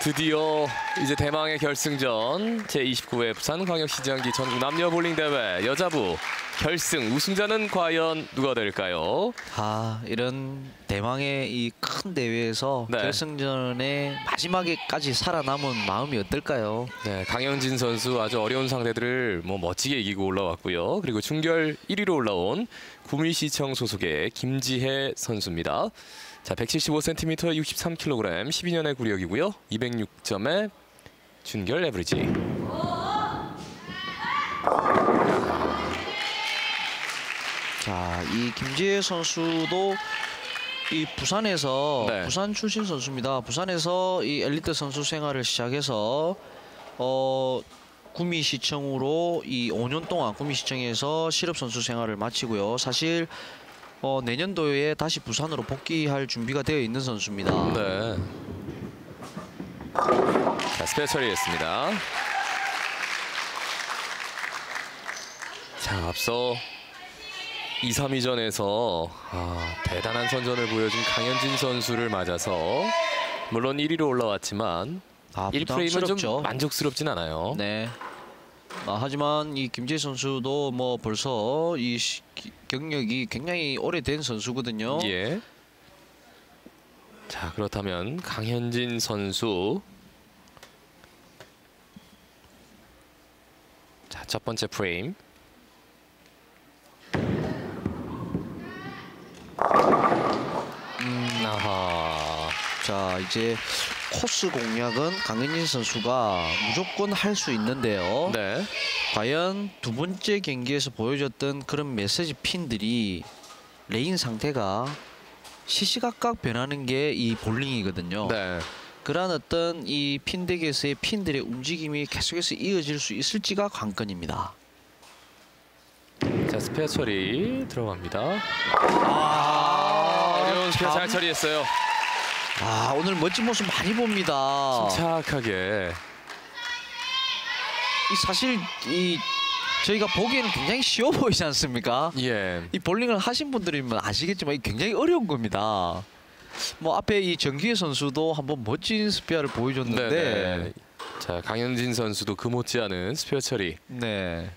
드디어 이제 대망의 결승전 제29회 부산광역시장기 전국 남녀 볼링 대회 여자부 결승 우승자는 과연 누가 될까요? 이런 대망의 이 큰 대회에서 결승전에 마지막에까지 살아남은 마음이 어떨까요? 네, 강현진 선수 아주 어려운 상대들을 멋지게 이기고 올라왔고요. 그리고 준결 1위로 올라온 구미시청 소속의 김지혜 선수입니다. 자, 175cm, 63kg, 12년의 구력이고요. 206점의 준결 에브리지. 자, 이 김지혜 선수도 이 부산에서 부산 출신 선수입니다. 부산에서 이 엘리트 선수 생활을 시작해서 구미시청으로 이 5년 동안 구미시청에서 실업 선수 생활을 마치고요. 사실 내년도에 다시 부산으로 복귀할 준비가 되어 있는 선수입니다. 네. 자, 스페어 처리했습니다. 자, 앞서 2, 3위전에서 대단한 선전을 보여준 강현진 선수를 맞아서 물론 1위로 올라왔지만 1프레임은 좀 만족스럽진 않아요. 네. 하지만 이 김지혜 선수도 벌써 이 경력이 굉장히 오래된 선수거든요. 예. 자, 그렇다면 강현진 선수. 자, 첫 번째 프레임. 자, 이제 코스 공략은 강현진 선수가 무조건 할 수 있는데요. 네. 과연 두 번째 경기에서 보여줬던 그런 메시지 핀들이 레인 상태가 시시각각 변하는 게 이 볼링이거든요. 네. 그러한 어떤 이 핀덱에서의 핀들의 움직임이 계속해서 이어질 수 있을지가 관건입니다. 자, 스페어 처리 들어갑니다. 어려운 스페어 잘 처리했어요. 오늘 멋진 모습 많이 봅니다. 침착하게. 사실 저희가 보기에는 굉장히 쉬워 보이지 않습니까? 예. 이 볼링을 하신 분들이면 아시겠지만 이 굉장히 어려운 겁니다. 앞에 이 정기혜 선수도 한번 멋진 스페어를 보여줬는데. 네네. 자, 강현진 선수도 그 못지않은 스페어 처리. 네.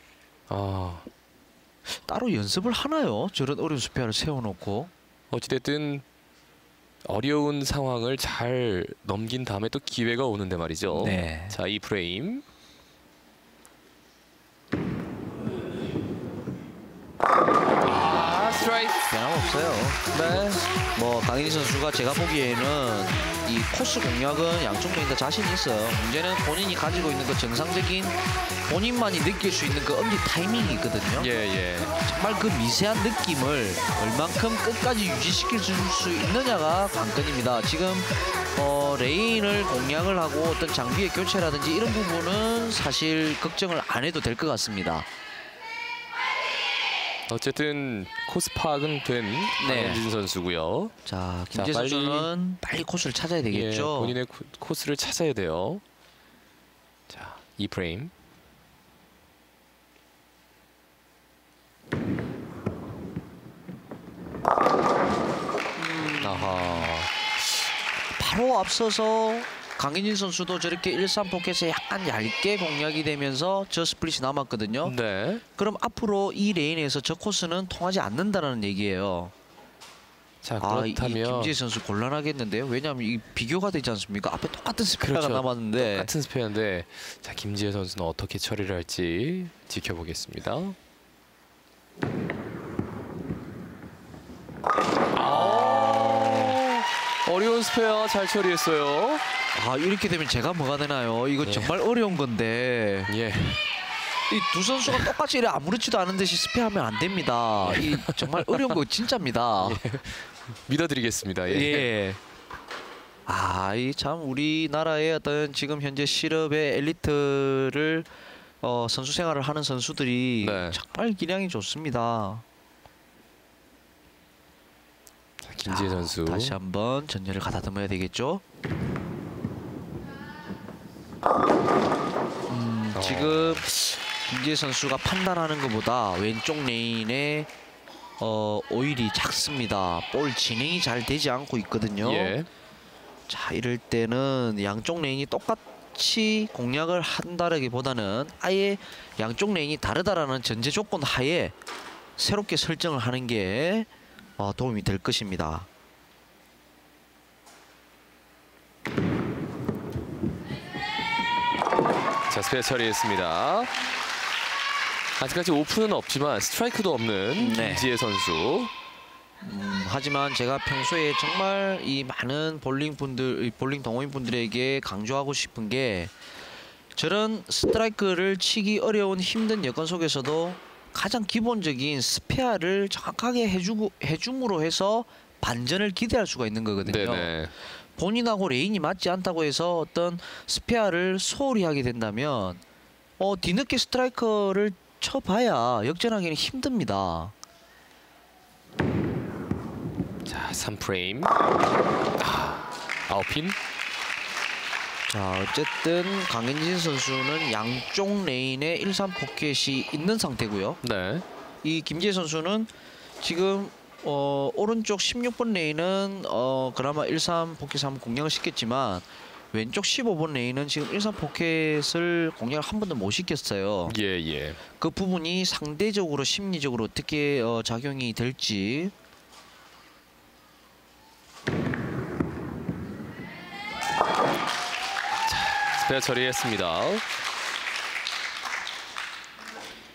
따로 연습을 하나요? 저런 어려운 스페어를 세워놓고. 어찌됐든 어려운 상황을 잘 넘긴 다음에 또 기회가 오는데 말이죠. 네. 자, 이 프레임. 스트라이크. 변함없어요. 네. 강현진 선수가 제가 보기에는 이 코스 공략은 양쪽 레인 다 자신이 있어요. 문제는 본인이 가지고 있는 그 정상적인 본인만이 느낄 수 있는 그 엄지 타이밍이 있거든요. 예. 정말 그 미세한 느낌을 얼만큼 끝까지 유지시킬 수 있느냐가 관건입니다. 지금 레인을 공략을 하고 어떤 장비의 교체라든지 이런 부분은 사실 걱정을 안 해도 될 것 같습니다. 어쨌든 코스 파악은 된 강현진 선수고요. 자, 김지혜 선수는 빨리 코스를 찾아야 되겠죠. 예, 본인의 코스를 찾아야 돼요. 자, 이 프레임. 바로 앞서서 강현진 선수도 저렇게 1-3 포켓에 약간 얇게 공략이 되면서 저 스플릿이 남았거든요. 네. 그럼 앞으로 이 레인에서 저 코스는 통하지 않는다는 얘기예요. 자, 그렇다면 이 김지혜 선수 곤란하겠는데요. 왜냐하면 이 비교가 되지 않습니까? 앞에 똑같은 스페어가 남았는데. 똑같은 스페어인데, 자, 김지혜 선수는 어떻게 처리를 할지 지켜보겠습니다. 어려운 스페어 잘 처리했어요. 이렇게 되면 제가 뭐가 되나요? 이거 정말 어려운 건데. 예. 이 두 선수가 똑같이 이래 아무렇지도 않은 듯이 스페어하면 안 됩니다. 이 정말 어려운 거 진짜입니다. 믿어드리겠습니다. 이 참 우리나라의 어떤 지금 현재 실업의 엘리트를 선수 생활을 하는 선수들이 정말 기량이 좋습니다. 김지혜 선수 다시 한번 전열을 가다듬어야 되겠죠. 지금 김지혜 선수가 판단하는 것보다 왼쪽 레인에 오일이 작습니다. 볼 진행이 잘 되지 않고 있거든요. 자, 이럴 때는 양쪽 레인이 똑같이 공략을 한다라기보다는 아예 양쪽 레인이 다르다라는 전제 조건 하에 새롭게 설정을 하는 게 도움이 될 것입니다. 자, 스페어 처리했습니다. 아직까지 오픈은 없지만 스트라이크도 없는 네. 김지혜 선수. 하지만 제가 평소에 정말 이 많은 볼링 동호인 분들에게 강조하고 싶은 게 저런 스트라이크를 치기 어려운 힘든 여건 속에서도 가장 기본적인 스페어를 정확하게 해줌으로 해서 반전을 기대할 수가 있는 거거든요. 네네. 본인하고 레인이 맞지 않다고 해서 어떤 스페어를 소홀히 하게 된다면 뒤늦게 스트라이커를 쳐봐야 역전하기는 힘듭니다. 자, 3프레임. 아웃핀. 자, 어쨌든 강현진 선수는 양쪽 레인에 1-3 포켓이 있는 상태고요. 네. 이 김지혜 선수는 지금 오른쪽 16번 레인은 그나마 1-3 포켓을 한번 공략을 시켰지만 왼쪽 15번 레인은 지금 1-3 포켓을 공략을 한 번도 못 시켰어요. 예. 그 부분이 상대적으로 심리적으로 어떻게 작용이 될지. 스페어 처리했습니다.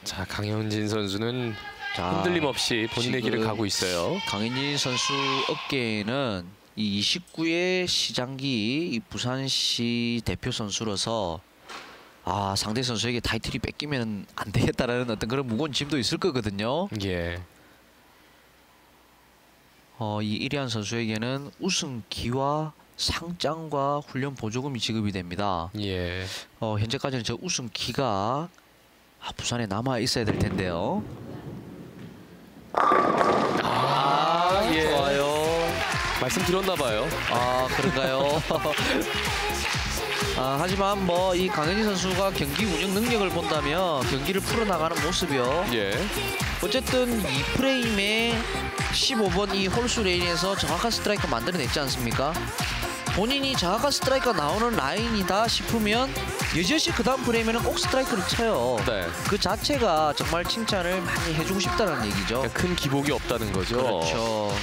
자, 강현진 선수는 흔들림 없이 본인의 길을 가고 있어요. 강현진 선수 어깨에는 이 29의 시장기 이 부산시 대표 선수로서 상대 선수에게 타이틀이 뺏기면 안 되겠다라는 어떤 그런 무거운 짐도 있을 거거든요. 예. 이 이리한 선수에게는 우승기와 상장과 훈련 보조금이 지급이 됩니다. 예. 현재까지는 저 우승기가 부산에 남아 있어야 될 텐데요. 예. 좋아요. 말씀드렸나 봐요. 그런가요? 하지만 뭐 이 강현진 선수가 경기 운영 능력을 본다면 경기를 풀어나가는 모습이요. 예. 어쨌든 2프레임에 15번 이 홀수 레인에서 정확한 스트라이크 만들어냈지 않습니까? 본인이 정확한 스트라이크가 나오는 라인이다 싶으면 여지없이 그 다음 프레임에는 꼭 스트라이크를 쳐요. 네. 그 자체가 정말 칭찬을 많이 해주고 싶다는 얘기죠. 그러니까 큰 기복이 없다는 거죠. 그렇죠.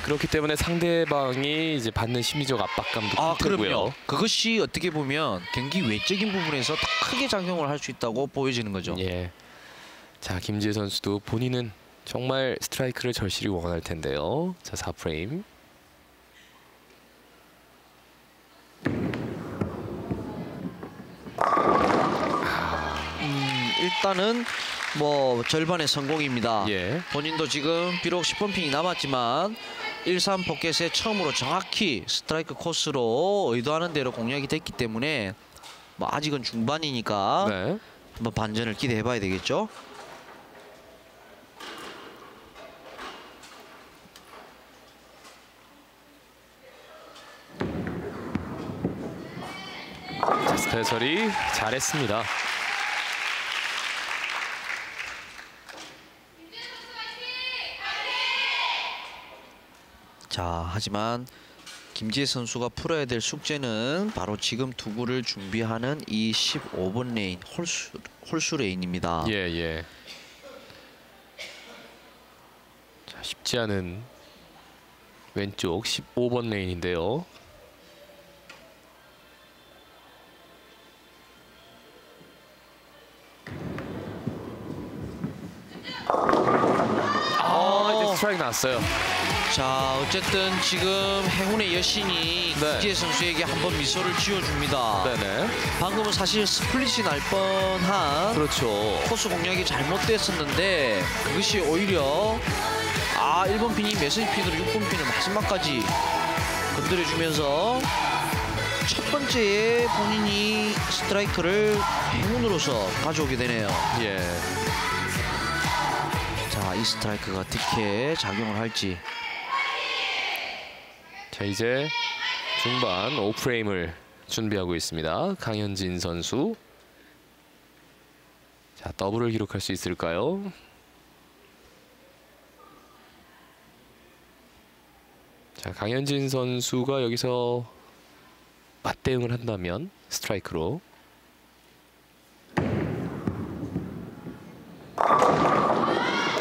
그렇기 때문에 상대방이 이제 받는 심리적 압박감도 큰 테고요. 그럼요. 그것이 어떻게 보면 경기 외적인 부분에서 더 크게 작용을 할 수 있다고 보여지는 거죠. 예. 자, 김지혜 선수도 본인은 정말 스트라이크를 절실히 원할 텐데요. 자, 4프레임. 일단은 뭐 절반의 성공입니다. 예. 본인도 지금 비록 10번 핀이 남았지만 1-3 포켓에 처음으로 정확히 스트라이크 코스로 의도하는 대로 공략이 됐기 때문에 뭐 아직은 중반이니까 네. 한번 반전을 기대해 봐야 되겠죠. 자, 스페어 처리 잘했습니다. 자, 하지만 김지혜 선수가 풀어야 될 숙제는 바로 지금 투구를 준비하는 이 15번 레인 홀수 레인입니다. 예. 자, 쉽지 않은 왼쪽 15번 레인인데요. 이제 스트라이크 났어요. 자, 어쨌든 지금 행운의 여신이 김지혜 선수에게 한번 미소를 지어줍니다. 네네. 방금은 사실 스플릿이 날 뻔한 그렇죠. 코스 공략이 잘못됐었는데 그것이 오히려 1번 핀이 메시지 핀으로 6번 핀을 마지막까지 건드려주면서 첫 번째에 본인이 스트라이크를 행운으로서 가져오게 되네요. 예. 자, 이 스트라이크가 어떻게 작용을 할지. 자, 이제 중반 5프레임을 준비하고 있습니다. 강현진 선수. 자, 더블을 기록할 수 있을까요? 자, 강현진 선수가 여기서 맞대응을 한다면 스트라이크로.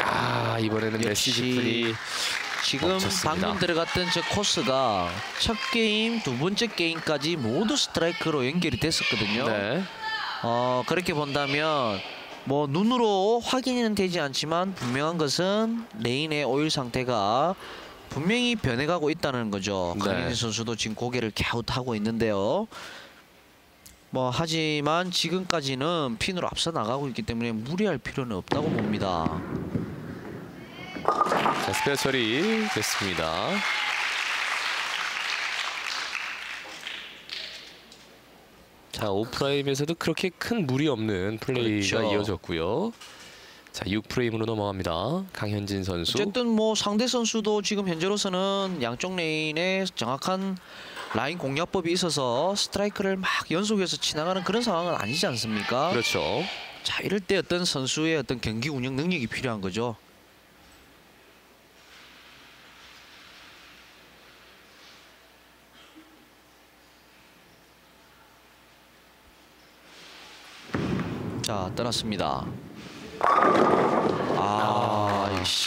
아, 이번에는 메시지 풀이 지금 멈췄습니다. 방금 들어갔던 저 코스가 첫 게임, 두 번째 게임까지 모두 스트라이크로 연결이 됐었거든요. 네. 그렇게 본다면 뭐 눈으로 확인은 되지 않지만 분명한 것은 레인의 오일 상태가 분명히 변해가고 있다는 거죠. 네. 강현진 선수도 지금 고개를 갸웃하고 있는데요. 뭐 하지만 지금까지는 핀으로 앞서 나가고 있기 때문에 무리할 필요는 없다고 봅니다. 자, 스페어 처리 됐습니다. 자, 오프라임에서도 그렇게 큰 무리 없는 플레이가 그렇죠. 이어졌고요. 자, 6프레임으로 넘어갑니다. 강현진 선수. 어쨌든 뭐 상대 선수도 지금 현재로서는 양쪽 레인에 정확한 라인 공략법이 있어서 스트라이크를 막 연속해서 지나가는 그런 상황은 아니지 않습니까? 그렇죠. 자, 이럴 때 어떤 선수의 어떤 경기 운영 능력이 필요한 거죠. 자, 떠났습니다.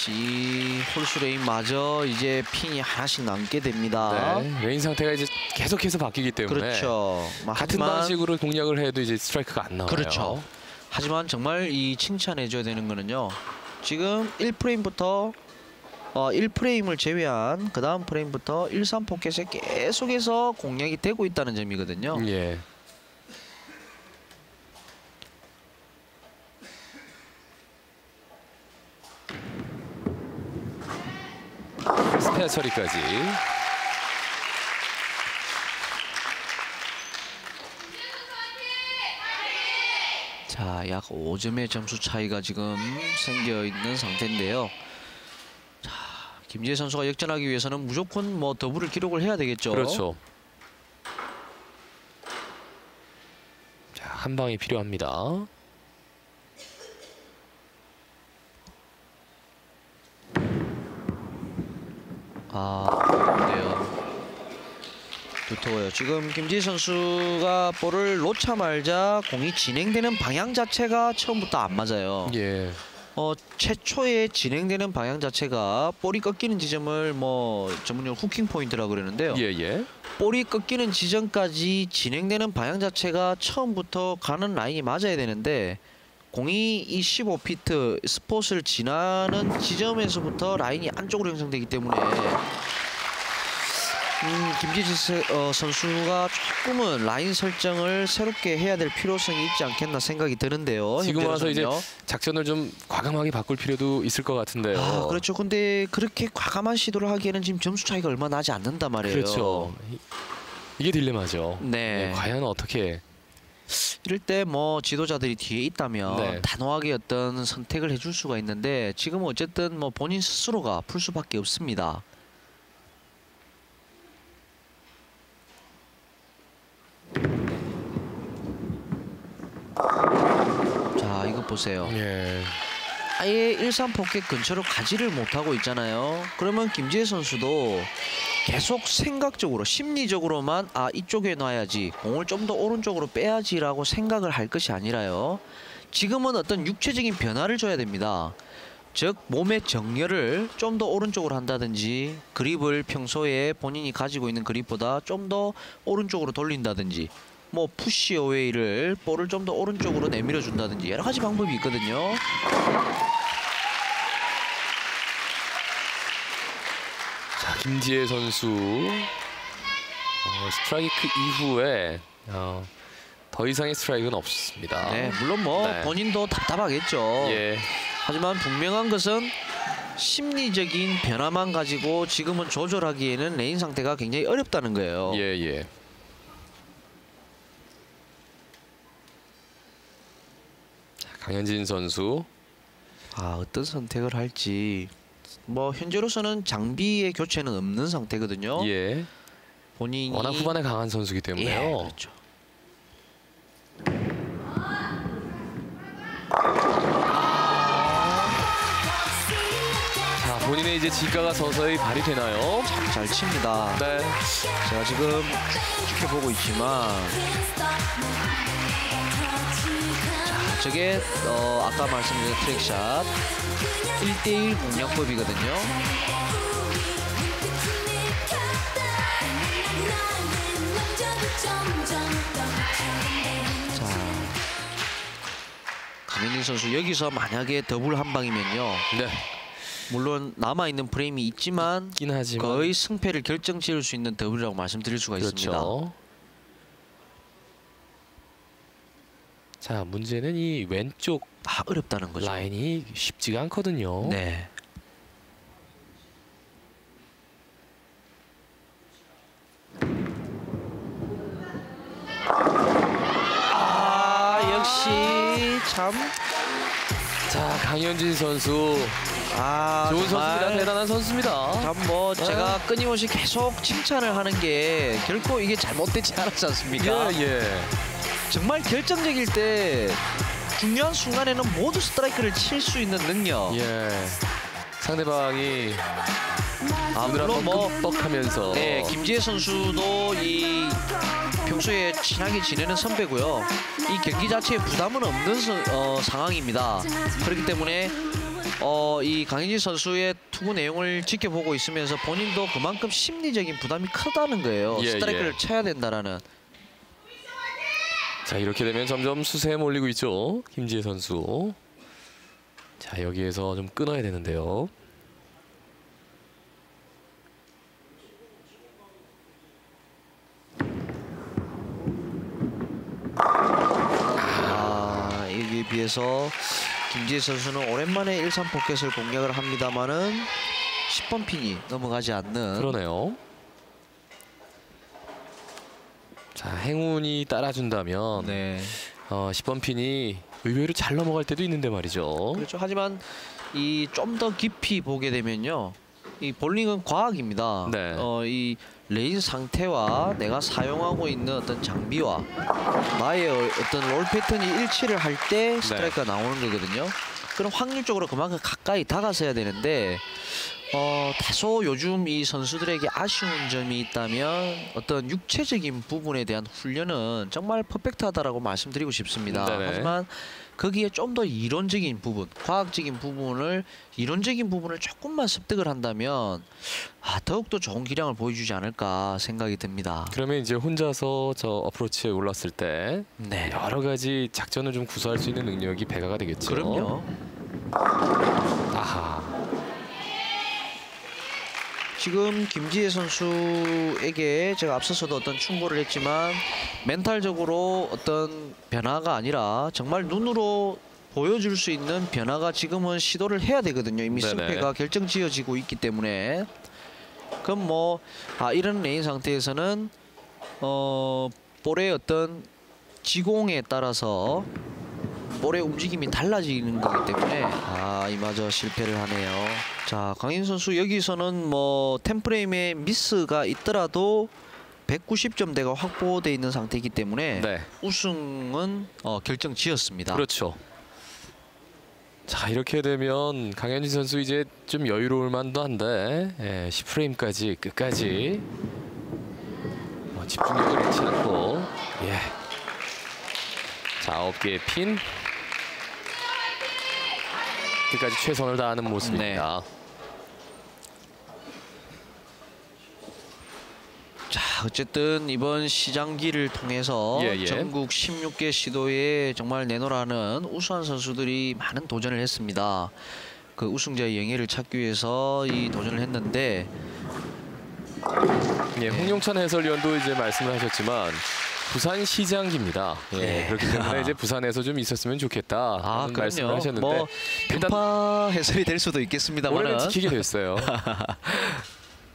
이 홀수레인마저 이제 핀이 하나씩 남게 됩니다. 네, 레인 상태가 이제 계속해서 바뀌기 때문에 그렇죠. 같은 하지만 방식으로 공략을 해도 이제 스트라이크가 안 나와요. 그렇죠. 하지만 정말 이 칭찬해줘야 되는 거는요. 지금 1프레임부터 1프레임을 제외한 그 다음 프레임부터 1-3 포켓에 계속해서 공략이 되고 있다는 점이거든요. 예. 스페어 처리까지. 자, 약 5점의 점수 차이가 지금 생겨 있는 상태인데요. 자, 김지혜 선수가 역전하기 위해서는 무조건 뭐 더블을 기록을 해야 되겠죠. 그렇죠. 자, 한 방이 필요합니다. 네요. 두터워요. 지금 김지희 선수가 볼을 놓자마자 공이 진행되는 방향 자체가 처음부터 안 맞아요. 예. 최초에 진행되는 방향 자체가 볼이 꺾이는 지점을 뭐 전문용어 후킹 포인트라고 그러는데요. 예. 볼이 꺾이는 지점까지 진행되는 방향 자체가 처음부터 가는 라인이 맞아야 되는데 공이 이 15피트 스폿을 지나는 지점에서부터 라인이 안쪽으로 형성되기 때문에 김지지 선수가 조금은 라인 설정을 새롭게 해야 될 필요성이 있지 않겠나 생각이 드는데요. 지금 와서 이제 현재로서는요. 작전을 좀 과감하게 바꿀 필요도 있을 것 같은데요. 그렇죠. 근데 그렇게 과감한 시도를 하기에는 지금 점수 차이가 얼마 나지 않는단 말이에요. 그렇죠. 이게 딜레마죠. 네. 과연 어떻게? 이럴 때 뭐 지도자들이 뒤에 있다면 네. 단호하게 어떤 선택을 해줄 수가 있는데 지금은 어쨌든 뭐 본인 스스로가 풀 수밖에 없습니다. 자, 이거 보세요. 예. 아예 1-3 포켓 근처로 가지를 못하고 있잖아요. 그러면 김지혜 선수도 계속 생각적으로 심리적으로만 이쪽에 놔야지 공을 좀 더 오른쪽으로 빼야지라고 생각을 할 것이 아니라요. 지금은 어떤 육체적인 변화를 줘야 됩니다. 즉 몸의 정렬을 좀 더 오른쪽으로 한다든지 그립을 평소에 본인이 가지고 있는 그립보다 좀 더 오른쪽으로 돌린다든지 뭐 푸시 어웨이를 볼을 좀 더 오른쪽으로 내밀어 준다든지 여러 가지 방법이 있거든요. 자, 김지혜 선수 스트라이크 이후에 더 이상의 스트라이크는 없습니다. 네, 물론 뭐 네. 본인도 답답하겠죠. 예. 하지만 분명한 것은 심리적인 변화만 가지고 지금은 조절하기에는 레인 상태가 굉장히 어렵다는 거예요. 예. 자, 강현진 선수. 어떤 선택을 할지 뭐 현재로서는 장비의 교체는 없는 상태거든요. 예. 본인이 워낙 후반에 강한 선수기 때문에요. 그렇죠. 자, 본인의 이제 이제 진가가 서서히 발휘되나요? 잘 칩니다. 네. 제가 지금 지켜보고 있지만 자, 저게 아까 말씀드린 트랙샷 1대1 공략법이거든요. 자, 강현진 선수 여기서 만약에 더블 한 방이면요. 네. 물론 남아있는 프레임이 있지만 있긴 하지만 거의 승패를 결정지을 수 있는 더블이라고 말씀드릴 수가 있습니다. 그렇죠. 자, 문제는 이 왼쪽 어렵다는 거죠. 라인이 쉽지가 않거든요. 네. 역시 참. 자, 강현진 선수 좋은 정말 선수입니다. 대단한 선수입니다. 참 뭐 제가 끊임없이 계속 칭찬을 하는 게 결코 이게 잘못되지 않았지 않습니까? 예. 정말 결정적일 때 중요한 순간에는 모두 스트라이크를 칠 수 있는 능력. 예. 상대방이 눈을 물론 한번 뭐 끔뻑하면서 네, 김지혜 선수도 이 평소에 친하게 지내는 선배고요. 이 경기 자체에 부담은 없는 상황입니다. 그렇기 때문에 이 강현진 선수의 투구 내용을 지켜보고 있으면서 본인도 그만큼 심리적인 부담이 크다는 거예요. 예, 스트라이크를 예. 쳐야 된다라는. 자, 이렇게 되면 점점 수세에 몰리고 있죠. 김지혜 선수. 자, 여기에서 좀 끊어야 되는데요. 여기에 비해서 김지혜 선수는 오랜만에 일산 포켓을 공략을 합니다만은 10번 핀이 넘어가지 않는. 그러네요. 자, 행운이 따라준다면 네. 10번 핀이 의외로 잘 넘어갈 때도 있는데 말이죠. 그렇죠. 하지만 이 좀 더 깊이 보게 되면요, 이 볼링은 과학입니다. 네. 이 레인 상태와 내가 사용하고 있는 어떤 장비와 나의 어떤 롤 패턴이 일치를 할 때 스트라이크가 나오는 거거든요. 그럼 확률적으로 그만큼 가까이 다가서야 되는데 다소 요즘 이 선수들에게 아쉬운 점이 있다면 어떤 육체적인 부분에 대한 훈련은 정말 퍼펙트하다라고 말씀드리고 싶습니다. 네네. 하지만 거기에 좀 더 이론적인 부분, 과학적인 부분을 이론적인 부분을 조금만 습득을 한다면 더욱더 좋은 기량을 보여주지 않을까 생각이 듭니다. 그러면 이제 혼자서 저 어프로치에 올랐을 때 네. 여러 가지 작전을 좀 구사할 수 있는 능력이 배가가 되겠죠. 그럼요. 아하. 지금 김지혜 선수에게 제가 앞서서도 어떤 충고를 했지만 멘탈적으로 어떤 변화가 아니라 정말 눈으로 보여줄 수 있는 변화가 지금은 시도를 해야 되거든요. 이미 네네. 승패가 결정지어지고 있기 때문에. 그럼 뭐 이런 레인 상태에서는 볼의 어떤 지공에 따라서 볼의 움직임이 달라지는 거기 때문에 이마저 실패를 하네요. 자, 강인 선수 여기서는 뭐 템프레임에 미스가 있더라도 190점대가 확보되어 있는 상태이기 때문에 네. 우승은 결정지었습니다. 그렇죠. 자, 이렇게 되면 강현진 선수 이제 좀 여유로울 만도 한데 10프레임까지 끝까지 집중력을 잃지 않고 자, 9개의 핀 끝까지 최선을 다하는 모습입니다. 자, 어쨌든 이번 시장기를 통해서 전국 16개 시도에 정말 내놓으라는 우수한 선수들이 많은 도전을 했습니다. 그 우승자의 영예를 찾기 위해서 이 도전을 했는데 홍용찬 해설위원도 이제 말씀을 하셨지만 부산 시장기입니다. 그렇기 때문에 이제 부산에서 좀 있었으면 좋겠다. 말씀을 하셨는데 뭐 편파 해설이 될 수도 있겠습니다만 올해는 지키게 됐어요.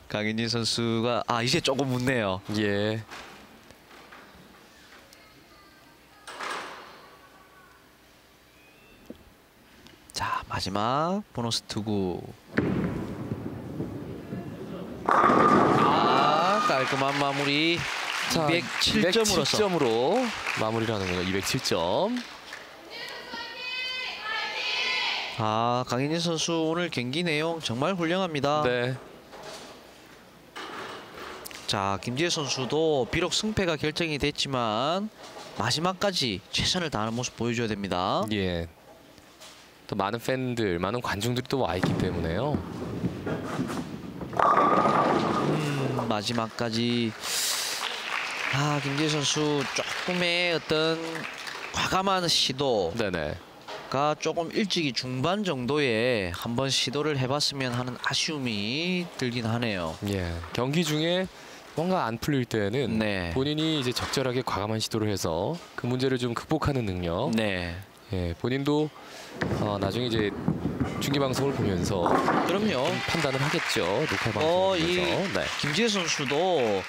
강현진 선수가 이제 조금 웃네요. 예. 자, 마지막 보너스 투구. 깔끔한 마무리. 207점으로 마무리를 하는 거예요. 207점. 강현진 선수 오늘 경기 내용 정말 훌륭합니다. 네. 자, 김지혜 선수도 비록 승패가 결정이 됐지만 마지막까지 최선을 다하는 모습 보여줘야 됩니다. 예. 또 많은 팬들, 많은 관중들이 또 와 있기 때문에요. 마지막까지 김지혜 선수 조금의 어떤 과감한 시도가 네네. 조금 일찍이 중반 정도에 한번 시도를 해봤으면 하는 아쉬움이 들긴 하네요. 예. 경기 중에 뭔가 안 풀릴 때는 네. 본인이 이제 적절하게 과감한 시도를 해서 그 문제를 좀 극복하는 능력. 네. 예. 본인도 나중에 이제 중계 방송을 보면서 그럼요. 판단을 하겠죠. 녹화 방송을 보면서. 네. 김지혜 선수도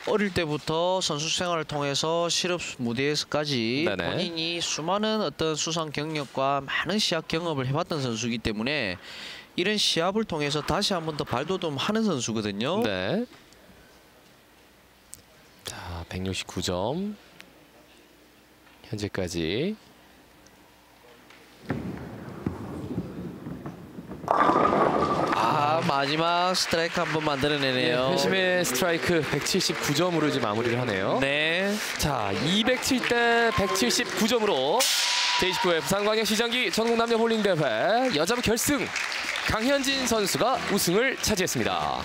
어릴 때부터 선수 생활을 통해서 실업 무대에서까지 네네. 본인이 수많은 어떤 수상 경력과 많은 시합 경험을 해봤던 선수이기 때문에 이런 시합을 통해서 다시 한 번 더 발돋움하는 선수거든요. 네. 자, 169점. 현재까지. 마지막 스트라이크 한번 만들어내네요. 회심의 스트라이크 179점으로 이제 마무리를 하네요. 네. 자, 207대 179점으로 제29회 부산광역시장기 전국 남녀 볼링 대회 여자부 결승 강현진 선수가 우승을 차지했습니다.